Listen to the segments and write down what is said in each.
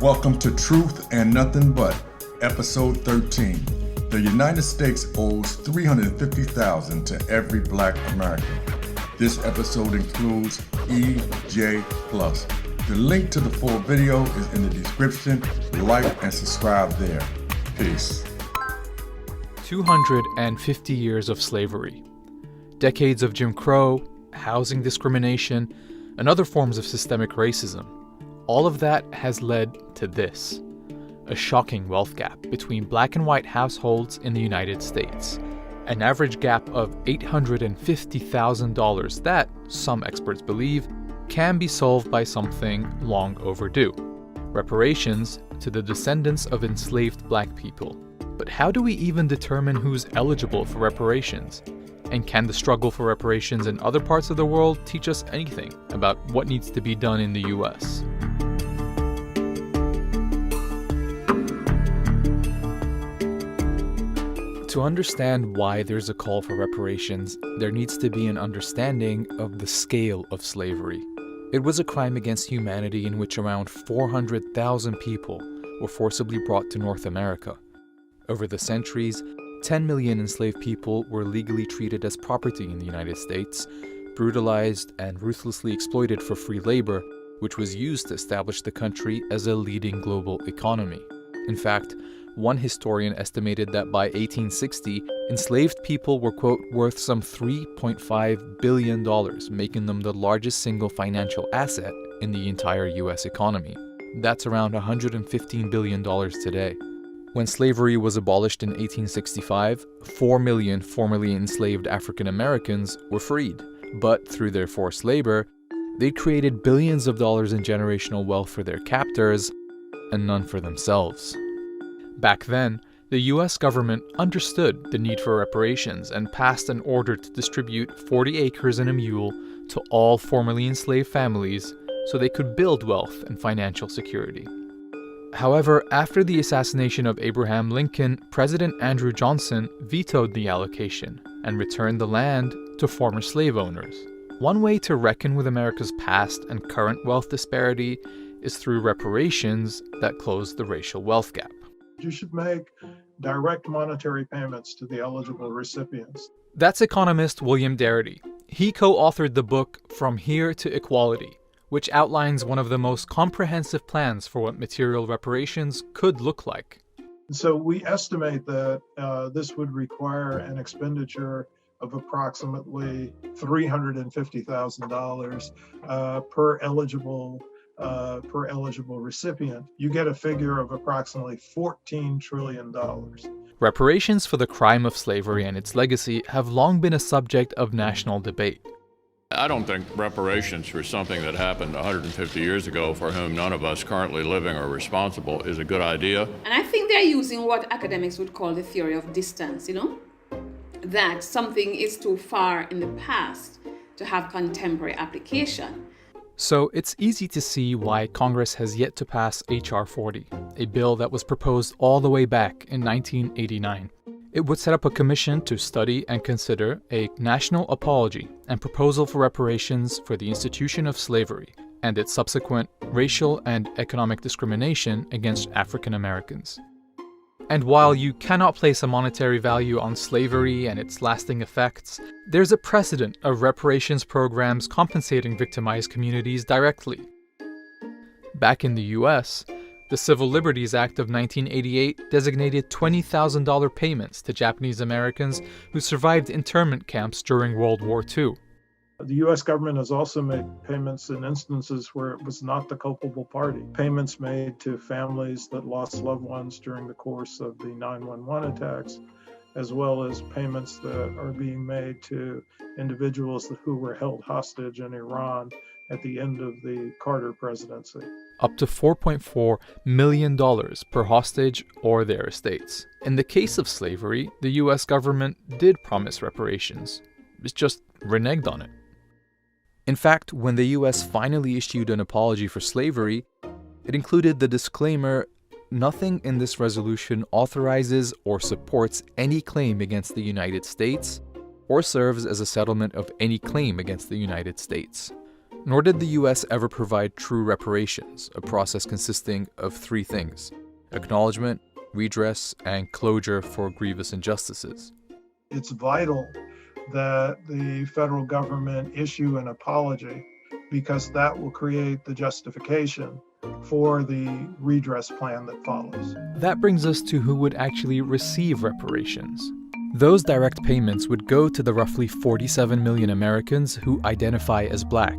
Welcome to Truth and Nothing But, Episode 13. The United States owes $350,000 to every Black American. This episode includes EJ Plus. The link to the full video is in the description. Like and subscribe there. Peace. 250 years of slavery. Decades of Jim Crow, housing discrimination, and other forms of systemic racism. All of that has led to this: a shocking wealth gap between black and white households in the United States. An average gap of $850,000 that, some experts believe, can be solved by something long overdue: reparations to the descendants of enslaved black people. But how do we even determine who's eligible for reparations? And can the struggle for reparations in other parts of the world teach us anything about what needs to be done in the US? To understand why there's a call for reparations, there needs to be an understanding of the scale of slavery. It was a crime against humanity in which around 400,000 people were forcibly brought to North America. Over the centuries, 10 million enslaved people were legally treated as property in the United States, brutalized and ruthlessly exploited for free labor, which was used to establish the country as a leading global economy. In fact, one historian estimated that by 1860, enslaved people were, quote, worth some $3.5 billion, making them the largest single financial asset in the entire US economy. That's around $115 billion today. When slavery was abolished in 1865, 4 million formerly enslaved African Americans were freed. But through their forced labor, they created billions of dollars in generational wealth for their captors and none for themselves. Back then, the US government understood the need for reparations and passed an order to distribute 40 acres and a mule to all formerly enslaved families so they could build wealth and financial security. However, after the assassination of Abraham Lincoln, President Andrew Johnson vetoed the allocation and returned the land to former slave owners. One way to reckon with America's past and current wealth disparity is through reparations that close the racial wealth gap. You should make direct monetary payments to the eligible recipients. That's economist William Darity. He co-authored the book From Here to Equality, which outlines one of the most comprehensive plans for what material reparations could look like. So we estimate that this would require an expenditure of approximately $350,000 per eligible recipient. You get a figure of approximately $14 trillion. Reparations for the crime of slavery and its legacy have long been a subject of national debate. I don't think reparations for something that happened 150 years ago for whom none of us currently living are responsible is a good idea. And I think they're using what academics would call the theory of distance, that something is too far in the past to have contemporary application. So it's easy to see why Congress has yet to pass H.R. 40, a bill that was proposed all the way back in 1989. It would set up a commission to study and consider a national apology and proposal for reparations for the institution of slavery and its subsequent racial and economic discrimination against African Americans. And while you cannot place a monetary value on slavery and its lasting effects, there's a precedent of reparations programs compensating victimized communities directly. Back in the US, the Civil Liberties Act of 1988 designated $20,000 payments to Japanese Americans who survived internment camps during World War II. The U.S. government has also made payments in instances where it was not the culpable party. Payments made to families that lost loved ones during the course of the 9/11 attacks, as well as payments that are being made to individuals who were held hostage in Iran at the end of the Carter presidency. Up to $4.4 million per hostage or their estates. In the case of slavery, the US government did promise reparations. It's just reneged on it. In fact, when the US finally issued an apology for slavery, it included the disclaimer, "Nothing in this resolution authorizes or supports any claim against the United States or serves as a settlement of any claim against the United States." nor did the US ever provide true reparations, a process consisting of three things: acknowledgement, redress, and closure for grievous injustices. It's vital that the federal government issue an apology, because that will create the justification for the redress plan that follows. That brings us to who would actually receive reparations. Those direct payments would go to the roughly 47 million Americans who identify as Black.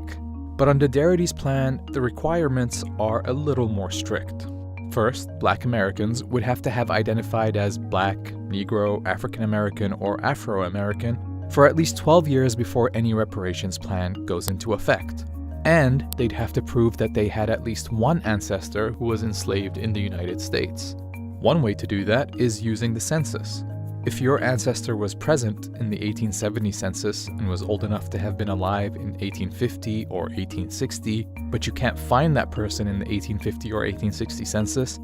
But under Darity's plan, the requirements are a little more strict. First, Black Americans would have to have identified as Black, Negro, African American, or Afro-American for at least 12 years before any reparations plan goes into effect. And they'd have to prove that they had at least one ancestor who was enslaved in the United States. One way to do that is using the census. If your ancestor was present in the 1870 census and was old enough to have been alive in 1850 or 1860, but you can't find that person in the 1850 or 1860 census,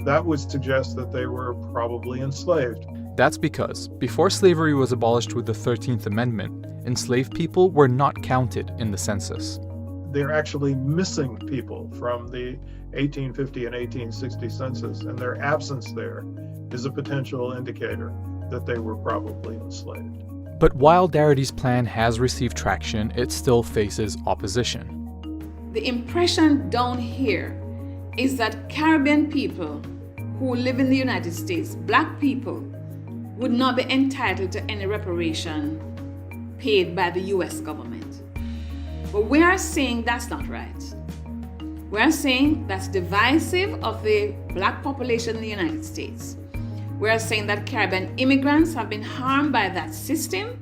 that would suggest that they were probably enslaved. That's because before slavery was abolished with the 13th Amendment, enslaved people were not counted in the census. They're actually missing people from the 1850 and 1860 census, and their absence there is a potential indicator that they were probably enslaved. But while Darity's plan has received traction, it still faces opposition. The impression down here is that Caribbean people who live in the United States, Black people, would not be entitled to any reparation paid by the US government. But we are saying that's not right. We are saying that's divisive of the Black population in the United States. We are saying that Caribbean immigrants have been harmed by that system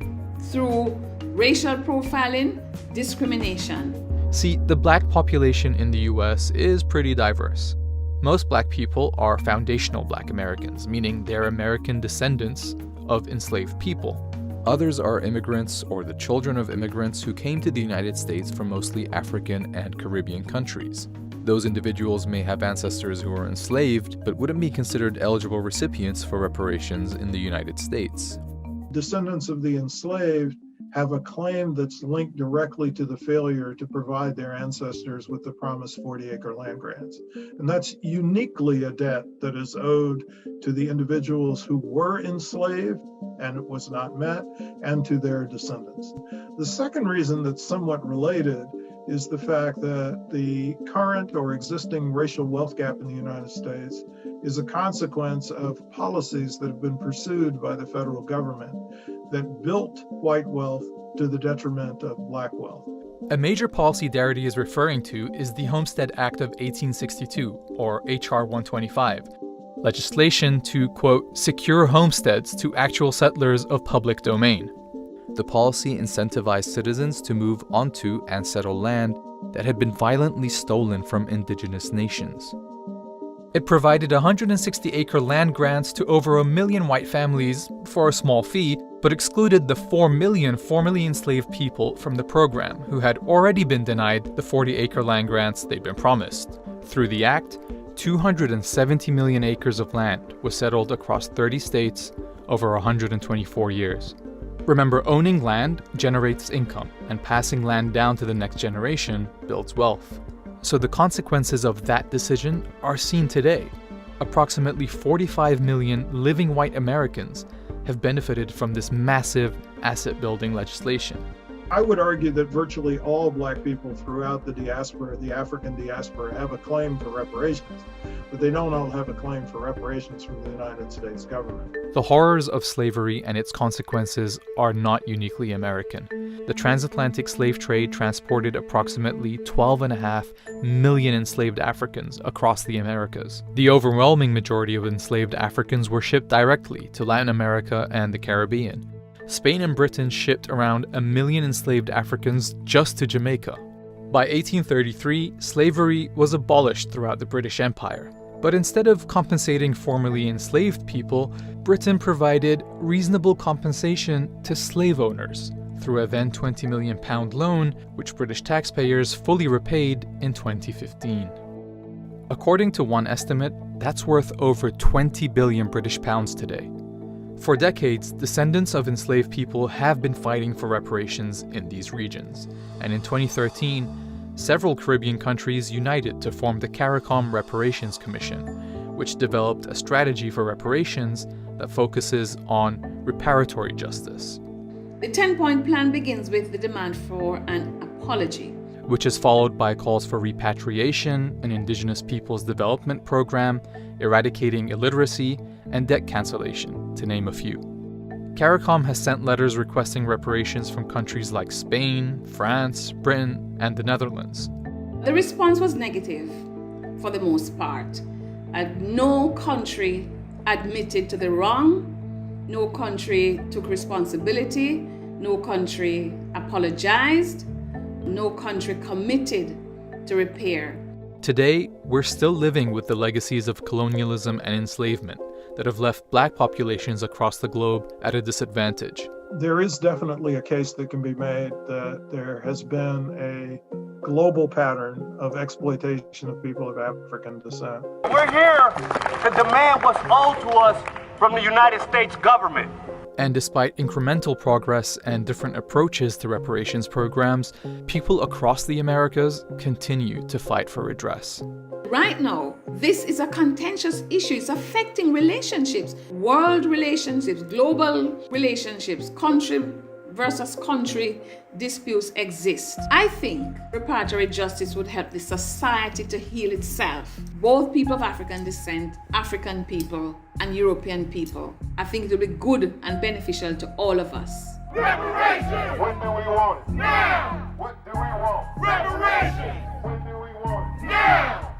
through racial profiling, discrimination. See, the Black population in the US is pretty diverse. Most Black people are foundational Black Americans, meaning they're American descendants of enslaved people. Others are immigrants or the children of immigrants who came to the United States from mostly African and Caribbean countries. Those individuals may have ancestors who were enslaved, but wouldn't be considered eligible recipients for reparations in the United States. Descendants of the enslaved have a claim that's linked directly to the failure to provide their ancestors with the promised 40-acre land grants. And that's uniquely a debt that is owed to the individuals who were enslaved and it was not met, and to their descendants. The second reason that's somewhat related is the fact that the current or existing racial wealth gap in the United States is a consequence of policies that have been pursued by the federal government that built white wealth to the detriment of Black wealth. A major policy Darity is referring to is the Homestead Act of 1862, or H.R. 125, legislation to, quote, secure homesteads to actual settlers of public domain. The policy incentivized citizens to move onto and settle land that had been violently stolen from indigenous nations. It provided 160-acre land grants to over 1 million white families for a small fee, but excluded the 4 million formerly enslaved people from the program who had already been denied the 40-acre land grants they'd been promised. Through the act, 270 million acres of land was settled across 30 states over 124 years. Remember, owning land generates income, and passing land down to the next generation builds wealth. So the consequences of that decision are seen today. Approximately 45 million living white Americans have benefited from this massive asset-building legislation. I would argue that virtually all Black people throughout the diaspora, the African diaspora, have a claim for reparations, but they don't all have a claim for reparations from the United States government. The horrors of slavery and its consequences are not uniquely American. The transatlantic slave trade transported approximately 12.5 million enslaved Africans across the Americas. The overwhelming majority of enslaved Africans were shipped directly to Latin America and the Caribbean. Spain and Britain shipped around 1 million enslaved Africans just to Jamaica. By 1833, slavery was abolished throughout the British Empire. But instead of compensating formerly enslaved people, Britain provided reasonable compensation to slave owners through a then £20 million loan, which British taxpayers fully repaid in 2015. According to one estimate, that's worth over 20 billion British pounds today. For decades, descendants of enslaved people have been fighting for reparations in these regions, and in 2013, several Caribbean countries united to form the CARICOM Reparations Commission, which developed a strategy for reparations that focuses on reparatory justice. The 10-point plan begins with the demand for an apology, which is followed by calls for repatriation, an Indigenous Peoples Development Program, eradicating illiteracy, and debt cancellation, to name a few. CARICOM has sent letters requesting reparations from countries like Spain, France, Britain, and the Netherlands. The response was negative for the most part. No country admitted to the wrong, no country took responsibility, no country apologized, no country committed to repair. Today, we're still living with the legacies of colonialism and enslavement that have left Black populations across the globe at a disadvantage. There is definitely a case that can be made that there has been a global pattern of exploitation of people of African descent. We're here to demand what's owed to us from the United States government. And despite incremental progress and different approaches to reparations programs, people across the Americas continue to fight for redress. Right now, this is a contentious issue. It's affecting relationships, world relationships, global relationships, country versus country disputes exist. I think reparatory justice would help the society to heal itself. Both people of African descent, African people, and European people. I think it will be good and beneficial to all of us. Reparations! When do we want it? Now! What do we want? Reparations! When do we want it? Now!